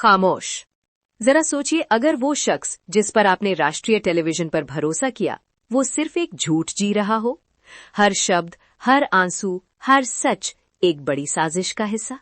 खामोश। जरा सोचिए, अगर वो शख्स जिस पर आपने राष्ट्रीय टेलीविजन पर भरोसा किया वो सिर्फ एक झूठ जी रहा हो, हर शब्द, हर आंसू, हर सच एक बड़ी साजिश का हिस्सा।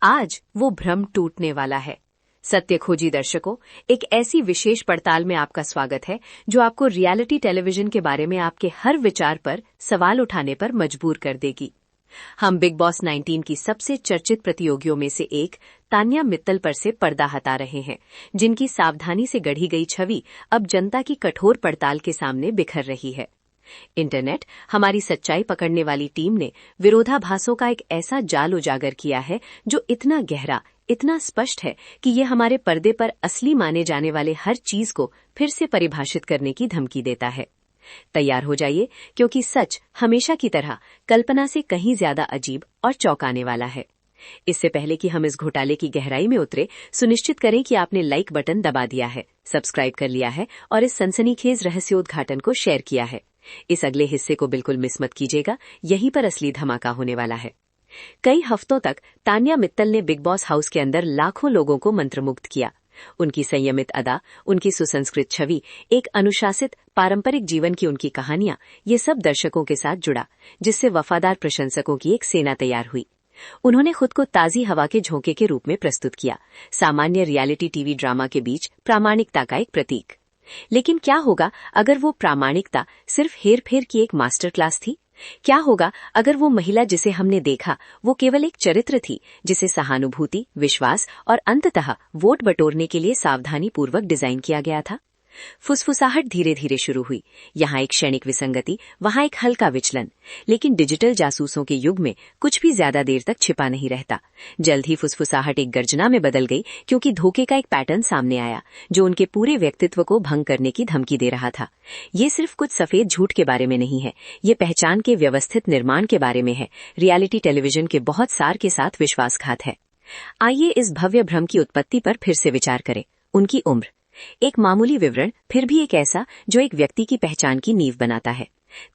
आज वो भ्रम टूटने वाला है। सत्य खोजी दर्शकों, एक ऐसी विशेष पड़ताल में आपका स्वागत है जो आपको रियलिटी टेलीविजन के बारे में आपके हर विचार पर सवाल उठाने पर मजबूर कर देगी। हम बिग बॉस 19 की सबसे चर्चित प्रतियोगियों में से एक तान्या मित्तल पर से पर्दा हटा रहे हैं, जिनकी सावधानी से गढ़ी गई छवि अब जनता की कठोर पड़ताल के सामने बिखर रही है। इंटरनेट, हमारी सच्चाई पकड़ने वाली टीम ने विरोधाभासों का एक ऐसा जाल उजागर किया है जो इतना गहरा, इतना स्पष्ट है कि ये हमारे पर्दे पर असली माने जाने वाले हर चीज को फिर से परिभाषित करने की धमकी देता है। तैयार हो जाइए, क्योंकि सच हमेशा की तरह कल्पना से कहीं ज्यादा अजीब और चौंकाने वाला है। इससे पहले कि हम इस घोटाले की गहराई में उतरे, सुनिश्चित करें कि आपने लाइक बटन दबा दिया है, सब्सक्राइब कर लिया है और इस सनसनीखेज रहस्योद्घाटन को शेयर किया है। इस अगले हिस्से को बिल्कुल मिस मत कीजिएगा, यहीं पर असली धमाका होने वाला है। कई हफ्तों तक तान्या मित्तल ने बिग बॉस हाउस के अंदर लाखों लोगों को मंत्रमुग्ध किया। उनकी संयमित अदा, उनकी सुसंस्कृत छवि, एक अनुशासित पारंपरिक जीवन की उनकी कहानियां, ये सब दर्शकों के साथ जुड़ा, जिससे वफादार प्रशंसकों की एक सेना तैयार हुई। उन्होंने खुद को ताजी हवा के झोंके के रूप में प्रस्तुत किया, सामान्य रियलिटी टीवी ड्रामा के बीच प्रामाणिकता का एक प्रतीक। लेकिन क्या होगा अगर वो प्रामाणिकता सिर्फ हेरफेर की एक मास्टर क्लास थी? क्या होगा अगर वो महिला जिसे हमने देखा वो केवल एक चरित्र थी, जिसे सहानुभूति, विश्वास और अंततः वोट बटोरने के लिए सावधानीपूर्वक डिजाइन किया गया था? फुसफुसाहट धीरे धीरे शुरू हुई। यहाँ एक क्षणिक विसंगति, वहाँ एक हल्का विचलन। लेकिन डिजिटल जासूसों के युग में कुछ भी ज्यादा देर तक छिपा नहीं रहता। जल्द ही फुसफुसाहट एक गर्जना में बदल गई, क्योंकि धोखे का एक पैटर्न सामने आया जो उनके पूरे व्यक्तित्व को भंग करने की धमकी दे रहा था। ये सिर्फ कुछ सफेद झूठ के बारे में नहीं है, ये पहचान के व्यवस्थित निर्माण के बारे में है। रियलिटी टेलीविजन के बहुत सार के साथ विश्वासघात है। आइए इस भव्य भ्रम की उत्पत्ति पर फिर से विचार करें। उनकी उम्र, एक मामूली विवरण, फिर भी एक ऐसा जो एक व्यक्ति की पहचान की नींव बनाता है।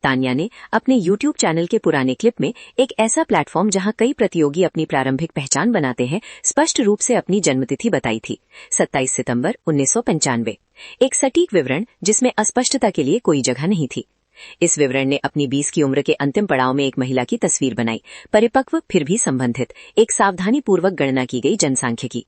तान्या ने अपने YouTube चैनल के पुराने क्लिप में, एक ऐसा प्लेटफॉर्म जहां कई प्रतियोगी अपनी प्रारंभिक पहचान बनाते हैं, स्पष्ट रूप से अपनी जन्मतिथि बताई थी, 27 सितंबर 1995। एक सटीक विवरण जिसमें अस्पष्टता के लिए कोई जगह नहीं थी। इस विवरण ने अपनी 20 की उम्र के अंतिम पड़ाव में एक महिला की तस्वीर बनाई, परिपक्व फिर भी संबंधित, एक सावधानीपूर्वक गणना की गई जनसांख्यिकी।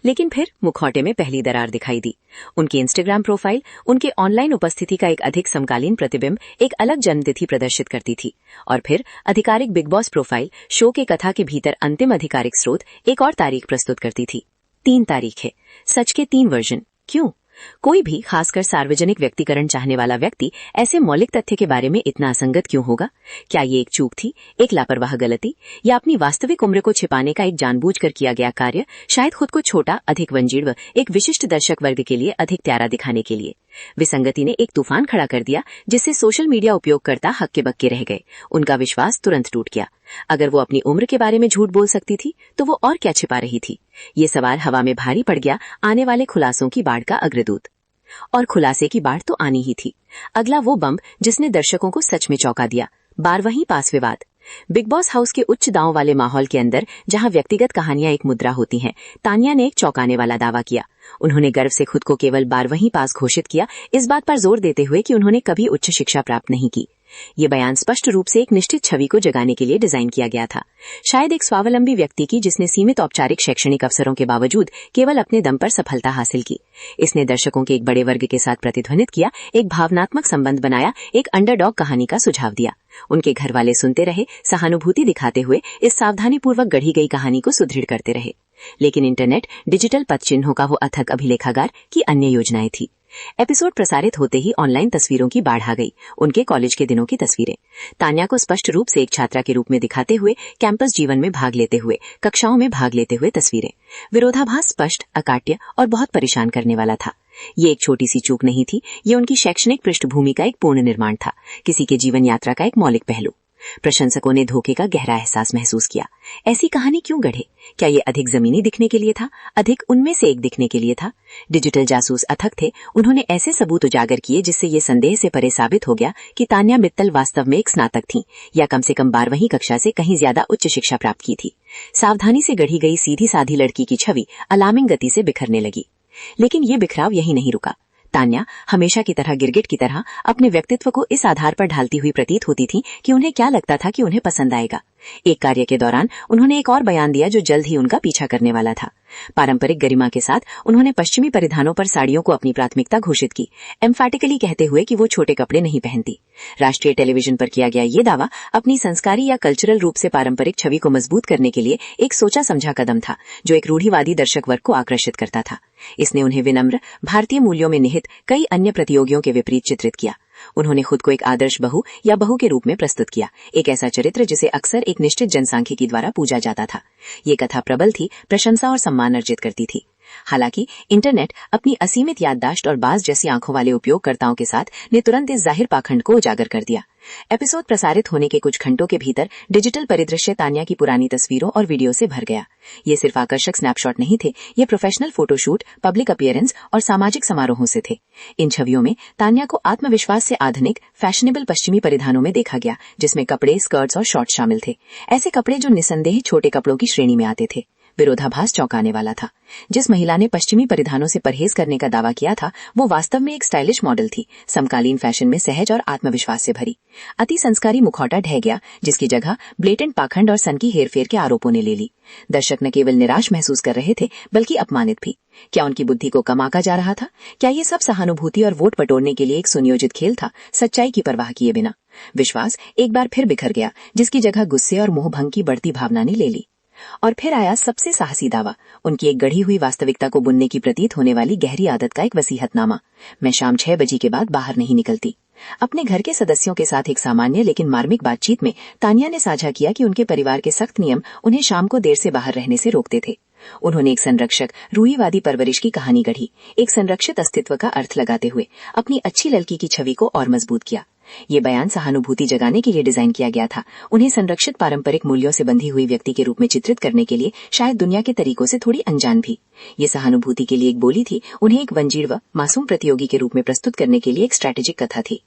लेकिन फिर मुखौटे में पहली दरार दिखाई दी। उनकी इंस्टाग्राम प्रोफाइल, उनके ऑनलाइन उपस्थिति का एक अधिक समकालीन प्रतिबिंब, एक अलग जन्मतिथि प्रदर्शित करती थी। और फिर आधिकारिक बिग बॉस प्रोफाइल, शो के कथा के भीतर अंतिम आधिकारिक स्रोत, एक और तारीख प्रस्तुत करती थी। 3 तारीखें, सच के 3 वर्जन। क्यों? कोई भी, खासकर सार्वजनिक व्यक्तिकरण चाहने वाला व्यक्ति, ऐसे मौलिक तथ्य के बारे में इतना असंगत क्यों होगा? क्या ये एक चूक थी, एक लापरवाह गलती, या अपनी वास्तविक उम्र को छिपाने का एक जानबूझकर किया गया कार्य, शायद खुद को छोटा, अधिक वंजीड़, एक विशिष्ट दर्शक वर्ग के लिए अधिक प्यारा दिखाने के लिए? विसंगति ने एक तूफान खड़ा कर दिया, जिससे सोशल मीडिया उपयोगकर्ता हक्के बक्के रह गए। उनका विश्वास तुरंत टूट गया। अगर वो अपनी उम्र के बारे में झूठ बोल सकती थी, तो वो और क्या छिपा रही थी? ये सवाल हवा में भारी पड़ गया, आने वाले खुलासों की बाढ़ का अग्रदूत। और खुलासे की बाढ़ तो आनी ही थी। अगला वो बम जिसने दर्शकों को सच में चौंका दिया, 12वीं पास विवाद। बिग बॉस हाउस के उच्च दांव वाले माहौल के अंदर, जहां व्यक्तिगत कहानियां एक मुद्रा होती हैं, तान्या ने एक चौंकाने वाला दावा किया। उन्होंने गर्व से खुद को केवल 12वीं पास घोषित किया, इस बात पर जोर देते हुए कि उन्होंने कभी उच्च शिक्षा प्राप्त नहीं की। ये बयान स्पष्ट रूप से एक निश्चित छवि को जगाने के लिए डिजाइन किया गया था, शायद एक स्वावलंबी व्यक्ति की जिसने सीमित औपचारिक शैक्षणिक अवसरों के बावजूद केवल अपने दम पर सफलता हासिल की। इसने दर्शकों के एक बड़े वर्ग के साथ प्रतिध्वनित किया, एक भावनात्मक संबंध बनाया, एक अंडरडॉग कहानी का सुझाव दिया। उनके घर वाले सुनते रहे, सहानुभूति दिखाते हुए इस सावधानीपूर्वक गढ़ी गई कहानी को सुदृढ़ करते रहे। लेकिन इंटरनेट, डिजिटल पद चिन्हों का वो अथक अभिलेखागार की अन्य योजनाएं थी। एपिसोड प्रसारित होते ही ऑनलाइन तस्वीरों की बाढ़ आ गई। उनके कॉलेज के दिनों की तस्वीरें, तान्या को स्पष्ट रूप से एक छात्रा के रूप में दिखाते हुए, कैंपस जीवन में भाग लेते हुए, कक्षाओं में भाग लेते हुए तस्वीरें। विरोधाभास स्पष्ट, अकाट्य और बहुत परेशान करने वाला था। ये एक छोटी सी चूक नहीं थी, ये उनकी शैक्षणिक पृष्ठभूमि का एक पूर्ण निर्माण था, किसी के जीवन यात्रा का एक मौलिक पहलू। प्रशंसकों ने धोखे का गहरा एहसास महसूस किया। ऐसी कहानी क्यों गढ़े? क्या ये अधिक जमीनी दिखने के लिए था, अधिक उनमें से एक दिखने के लिए था? डिजिटल जासूस अथक थे। उन्होंने ऐसे सबूत उजागर किए जिससे ये संदेह से परे साबित हो गया कि तान्या मित्तल वास्तव में एक स्नातक थीं, या कम से कम 12वीं कक्षा से कहीं ज्यादा उच्च शिक्षा प्राप्त की थी। सावधानी से गढ़ी गई सीधी साधी लड़की की छवि अलार्मिंग गति से बिखरने लगी। लेकिन ये बिखराव यहीं नहीं रुका। तान्या हमेशा की तरह गिरगिट की तरह अपने व्यक्तित्व को इस आधार पर ढालती हुई प्रतीत होती थी कि उन्हें क्या लगता था कि उन्हें पसंद आएगा। एक कार्य के दौरान उन्होंने एक और बयान दिया जो जल्द ही उनका पीछा करने वाला था। पारंपरिक गरिमा के साथ उन्होंने पश्चिमी परिधानों पर साड़ियों को अपनी प्राथमिकता घोषित की, एम्फैटिकली कहते हुए कि वो छोटे कपड़े नहीं पहनती। राष्ट्रीय टेलीविजन पर किया गया ये दावा अपनी संस्कारी या कल्चरल रूप से पारंपरिक छवि को मजबूत करने के लिए एक सोचा समझा कदम था, जो एक रूढ़िवादी दर्शक वर्ग को आकर्षित करता था। इसने उन्हें विनम्र भारतीय मूल्यों में निहित कई अन्य प्रतियोगियों के विपरीत चित्रित किया। उन्होंने खुद को एक आदर्श बहू या बहू के रूप में प्रस्तुत किया, एक ऐसा चरित्र जिसे अक्सर एक निश्चित जनसांख्यिकी द्वारा पूजा जाता था। ये कथा प्रबल थी, प्रशंसा और सम्मान अर्जित करती थी। हालांकि इंटरनेट अपनी असीमित याददाश्त और बाज जैसी आंखों वाले उपयोगकर्ताओं के साथ ने तुरंत इस जाहिर पाखंड को उजागर कर दिया। एपिसोड प्रसारित होने के कुछ घंटों के भीतर डिजिटल परिदृश्य तान्या की पुरानी तस्वीरों और वीडियो से भर गया। ये सिर्फ आकर्षक स्नैपशॉट नहीं थे, ये प्रोफेशनल फोटोशूट, पब्लिक अपीयरेंस और सामाजिक समारोहों से थे। इन छवियों में तान्या को आत्मविश्वास से आधुनिक फैशनेबल पश्चिमी परिधानों में देखा गया, जिसमें कपड़े, स्कर्ट्स और शॉर्ट्स शामिल थे। ऐसे कपड़े जो निस्संदेह छोटे कपड़ों की श्रेणी में आते थे। विरोधाभास चौंकाने वाला था। जिस महिला ने पश्चिमी परिधानों से परहेज करने का दावा किया था, वो वास्तव में एक स्टाइलिश मॉडल थी, समकालीन फैशन में सहज और आत्मविश्वास से भरी। अति संस्कारी मुखौटा ढह गया, जिसकी जगह ब्लेटेंट पाखंड और सनकी हेरफेर के आरोपों ने ले ली। दर्शक न केवल निराश महसूस कर रहे थे, बल्कि अपमानित भी। क्या उनकी बुद्धि को कम आंका जा रहा था? क्या ये सब सहानुभूति और वोट बटोरने के लिए एक सुनियोजित खेल था, सच्चाई की परवाह किए बिना? विश्वास एक बार फिर बिखर गया, जिसकी जगह गुस्से और मोहभंग की बढ़ती भावना ने ले ली। और फिर आया सबसे साहसी दावा, उनकी एक गढ़ी हुई वास्तविकता को बुनने की प्रतीत होने वाली गहरी आदत का एक वसीहतनामा। मैं शाम 6 बजे के बाद बाहर नहीं निकलती। अपने घर के सदस्यों के साथ एक सामान्य लेकिन मार्मिक बातचीत में तान्या ने साझा किया कि उनके परिवार के सख्त नियम उन्हें शाम को देर से बाहर रहने से रोकते थे। उन्होंने एक संरक्षक रूढ़िवादी परवरिश की कहानी गढ़ी, एक संरक्षित अस्तित्व का अर्थ लगाते हुए अपनी अच्छी लड़की की छवि को और मजबूत किया। ये बयान सहानुभूति जगाने के लिए डिजाइन किया गया था, उन्हें संरक्षित पारंपरिक मूल्यों से बंधी हुई व्यक्ति के रूप में चित्रित करने के लिए, शायद दुनिया के तरीकों से थोड़ी अनजान भी। ये सहानुभूति के लिए एक बोली थी, उन्हें एक वंजीर व मासूम प्रतियोगी के रूप में प्रस्तुत करने के लिए एक स्ट्रैटेजिक कथा थी।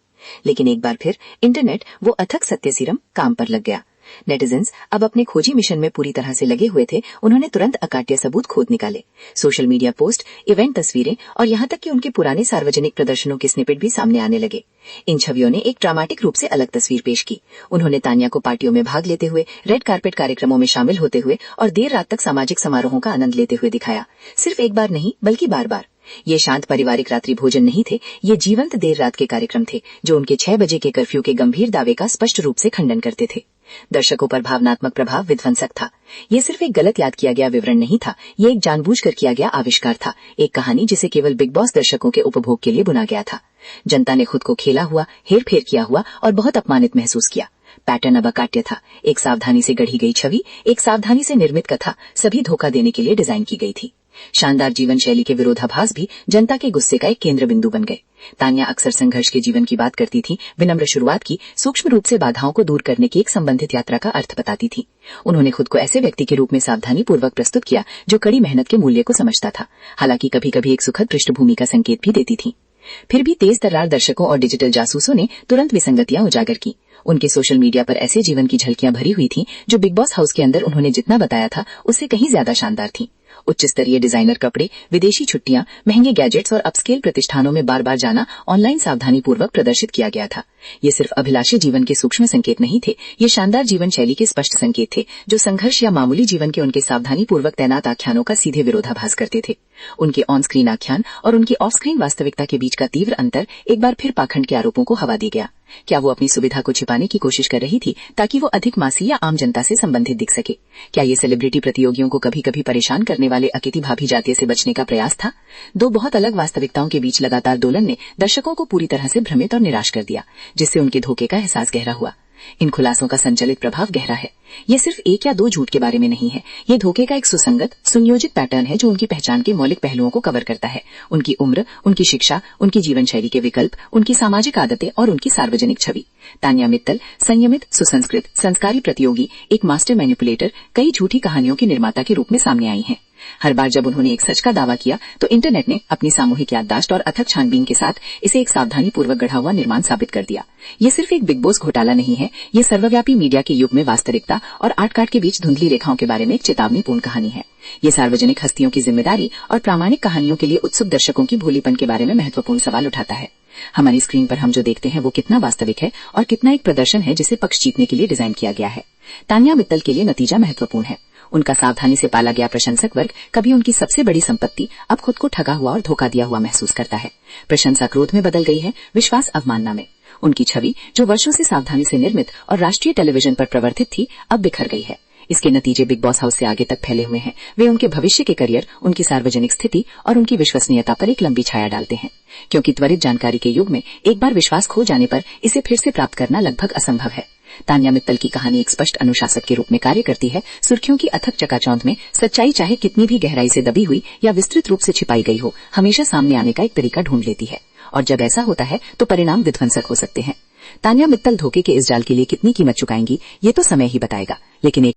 लेकिन एक बार फिर इंटरनेट वो अथक सत्य सीरम काम पर लग गया। नेटिजन्स अब अपने खोजी मिशन में पूरी तरह से लगे हुए थे। उन्होंने तुरंत अकाट्य सबूत खोद निकाले। सोशल मीडिया पोस्ट, इवेंट तस्वीरें और यहाँ तक कि उनके पुराने सार्वजनिक प्रदर्शनों के स्निपेट भी सामने आने लगे। इन छवियों ने एक ड्रामेटिक रूप से अलग तस्वीर पेश की। उन्होंने तान्या को पार्टियों में भाग लेते हुए, रेड कार्पेट कार्यक्रमों में शामिल होते हुए और देर रात तक सामाजिक समारोहों का आनंद लेते हुए दिखाया। सिर्फ एक बार नहीं, बल्कि बार बार। ये शांत पारिवारिक रात्रि भोजन नहीं थे, ये जीवंत देर रात के कार्यक्रम थे, जो उनके 6 बजे के कर्फ्यू के गंभीर दावे का स्पष्ट रूप से खंडन करते थे। दर्शकों पर भावनात्मक प्रभाव विध्वंसक था। ये सिर्फ एक गलत याद किया गया विवरण नहीं था, ये एक जानबूझकर किया गया आविष्कार था, एक कहानी जिसे केवल बिग बॉस दर्शकों के उपभोग के लिए बुना गया था। जनता ने खुद को खेला हुआ, हेर फेर किया हुआ और बहुत अपमानित महसूस किया। पैटर्न अब अकाट्य था, एक सावधानी से गढ़ी गई छवि, एक सावधानी से निर्मित कथा, सभी धोखा देने के लिए डिजाइन की गई थी। शानदार जीवन शैली के विरोधाभास भी जनता के गुस्से का एक केंद्र बिंदु बन गए। तान्या अक्सर संघर्ष के जीवन की बात करती थी, विनम्र शुरुआत की, सूक्ष्म रूप से बाधाओं को दूर करने की एक संबंधित यात्रा का अर्थ बताती थी। उन्होंने खुद को ऐसे व्यक्ति के रूप में सावधानी पूर्वक प्रस्तुत किया जो कड़ी मेहनत के मूल्य को समझता था, हालांकि कभी कभी एक सुखद पृष्ठभूमि का संकेत भी देती थी। फिर भी तेज तर्रार दर्शकों और डिजिटल जासूसों ने तुरंत विसंगतियां उजागर की। उनके सोशल मीडिया पर ऐसे जीवन की झलकियां भरी हुई थीं, जो बिग बॉस हाउस के अंदर उन्होंने जितना बताया था उससे कहीं ज्यादा शानदार थीं। उच्च स्तरीय डिजाइनर कपड़े, विदेशी छुट्टियां, महंगे गैजेट्स और अपस्केल प्रतिष्ठानों में बार बार जाना ऑनलाइन सावधानी पूर्वक प्रदर्शित किया गया था। ये सिर्फ अभिलाषी जीवन के सूक्ष्म संकेत नहीं थे, ये शानदार जीवन शैली के स्पष्ट संकेत थे, जो संघर्ष या मामूली जीवन के उनके सावधानी पूर्वक तैनात आख्यानों का सीधे विरोधाभास करते थे। उनके ऑन स्क्रीन आख्यान और उनकी ऑफ स्क्रीन वास्तविकता के बीच का तीव्र अंतर एक बार फिर पाखंड के आरोपों को हवा दी गया। क्या वो अपनी सुविधा को छिपाने की कोशिश कर रही थी ताकि वो अधिक मासी या आम जनता से संबंधित दिख सके? क्या ये सेलिब्रिटी प्रतियोगियों को कभी कभी परेशान करने वाले अकिति भाभी जातीय से बचने का प्रयास था? दो बहुत अलग वास्तविकताओं के बीच लगातार दोलन ने दर्शकों को पूरी तरह से भ्रमित और निराश कर दिया, जिससे उनके धोखे का एहसास गहरा हुआ। इन खुलासों का संचलित प्रभाव गहरा है। ये सिर्फ एक या दो झूठ के बारे में नहीं है, ये धोखे का एक सुसंगत, सुनियोजित पैटर्न है जो उनकी पहचान के मौलिक पहलुओं को कवर करता है। उनकी उम्र, उनकी शिक्षा, उनकी जीवन शैली के विकल्प, उनकी सामाजिक आदतें और उनकी सार्वजनिक छवि। तान्या मित्तल संयमित, सुसंस्कृत, संस्कारी प्रतियोगी, एक मास्टर मैनिपुलेटर, कई झूठी कहानियों की निर्माता के रूप में सामने आई हैं। हर बार जब उन्होंने एक सच का दावा किया तो इंटरनेट ने अपनी सामूहिक याददाश्त और अथक छानबीन के साथ इसे एक सावधानी पूर्वक गढ़ा हुआ निर्माण साबित कर दिया। ये सिर्फ एक बिग बॉस घोटाला नहीं है, ये सर्वव्यापी मीडिया के युग में वास्तविकता और आर्ट के बीच धुंधली रेखाओं के बारे में एक चेतावनीपूर्ण कहानी है। ये सार्वजनिक हस्तियों की जिम्मेदारी और प्रामाणिक कहानियों के लिए उत्सुक दर्शकों की भोलीपन के बारे में महत्वपूर्ण सवाल उठाता है। हमारी स्क्रीन पर हम जो देखते हैं वो कितना वास्तविक है और कितना एक प्रदर्शन है जिसे पक्ष जीतने के लिए डिजाइन किया गया है। तान्या मित्तल के लिए नतीजा महत्वपूर्ण है। उनका सावधानी से पाला गया प्रशंसक वर्ग कभी उनकी सबसे बड़ी संपत्ति अब खुद को ठगा हुआ और धोखा दिया हुआ महसूस करता है। प्रशंसा क्रोध में बदल गई है, विश्वास अवमानना में। उनकी छवि जो वर्षों से सावधानी से निर्मित और राष्ट्रीय टेलीविजन पर प्रवर्तित थी, अब बिखर गई है। इसके नतीजे बिग बॉस हाउस से आगे तक फैले हुए हैं। वे उनके भविष्य के करियर, उनकी सार्वजनिक स्थिति और उनकी विश्वसनीयता पर एक लंबी छाया डालते हैं, क्योंकि त्वरित जानकारी के युग में एक बार विश्वास खो जाने पर इसे फिर से प्राप्त करना लगभग असंभव है। तान्या मित्तल की कहानी एक स्पष्ट अनुशासक के रूप में कार्य करती है। सुर्खियों की अथक चकाचौंध में सच्चाई चाहे कितनी भी गहराई से दबी हुई या विस्तृत रूप से छिपाई गई हो, हमेशा सामने आने का एक तरीका ढूंढ लेती है। और जब ऐसा होता है तो परिणाम विध्वंसक हो सकते हैं। तान्या मित्तल धोखे के इस जाल के लिए कितनी कीमत चुकाएंगी, ये तो समय ही बताएगा, लेकिन एक